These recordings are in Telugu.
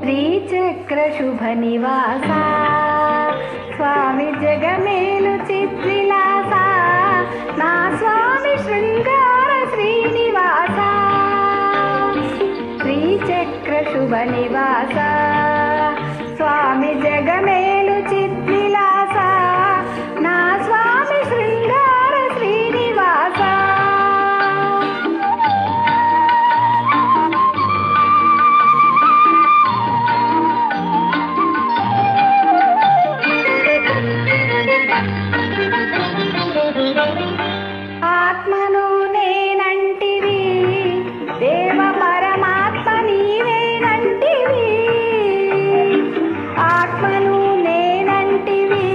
శ్రీచక్ర శుభ నివాస స్వామి జగమేలు చిద్విలాస నా స్వామి శృంగార శ్రీనివాస శ్రీచక్ర శుభ నివాస స్వామి జగమేలు చిద్విలాస నా స్వామి శృంగార శ్రీనివాస ఆత్మను నేనంటివి దేవ పరమాత్మ నీవేనంటివి ఆత్మను నేనంటివి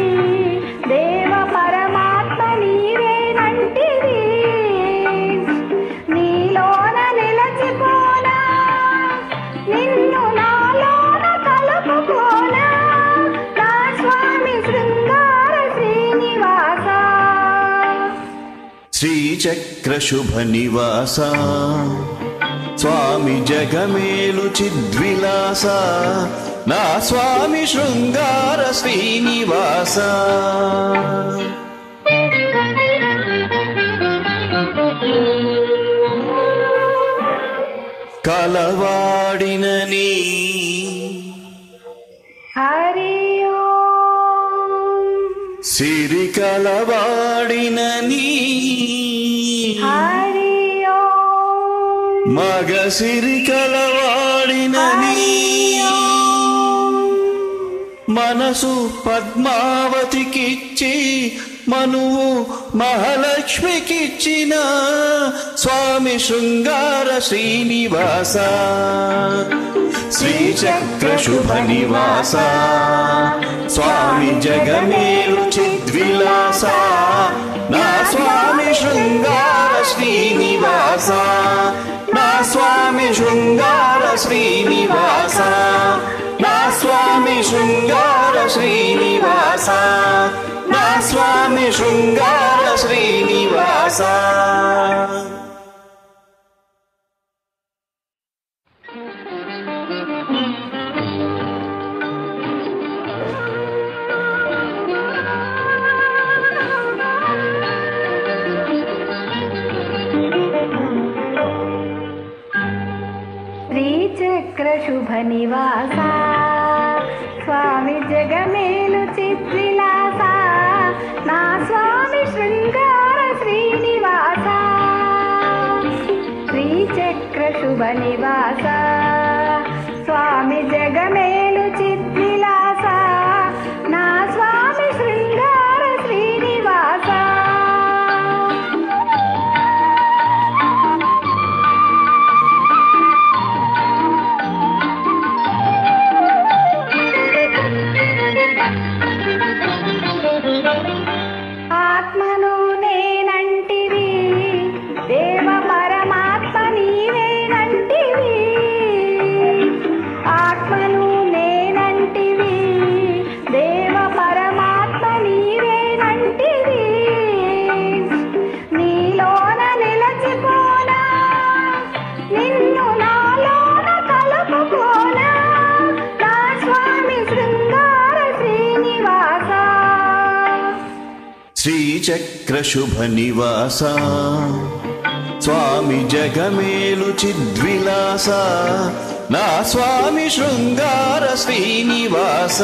దేవ పరమాత్మ నీవేనంటివి నీలోన నిలచిపోనా నిన్ను నాలోన కలుపుకోనా నా స్వామి శృంగార శ్రీనివాస శ్రీచక్ర శుభ నివాస స్వామి జగమేలు చిద్విలాస నా స్వామి శృంగార శ్రీనివాస కలవాడినని హరి ఓం సిరి కలవాడినని హరి ఓం మగ సిరి కలవాడినని మనసు పద్మావతికిచ్చి మనువు మహాలక్ష్మికిచ్చిన స్వామి శృంగార శ్రీనివాస శ్రీచక్ర శుభ నివాస స్వామి జగమేలు చిద్విలాస నా స్వామి శృంగార శ్రీనివాస నా స్వామి శృంగార శ్రీనివాస నా స్వామి శృంగార శ్రీనివాస నా స్వామి శృంగార శ్రీనివాస శ్రీచక్ర శుభ నివాస స్వామి జగమేలు చిద్విలాస నా స్వామి శృంగార శ్రీనివాస శ్రీచక్ర శుభ నివాస స్వామి జగమేలు చిద్విలాస నా స్వామి శృంగార శ్రీనివాస ఆత్మను నేనంటివి దేవ పరమాత్మ నీవేనంటివి ఆత్మను నేనంటివి దేవ పరమాత్మ నీవేనంటివి నీలోన నిలచిపోనా నిన్ను నాలోన కలుపుకోనా నా స్వామి శృంగార శ్రీనివాస శ్రీచక్ర శుభ నివాస స్వామి జగమేలు చిద్విలాస నా స్వామి శృంగార శ్రీనివాస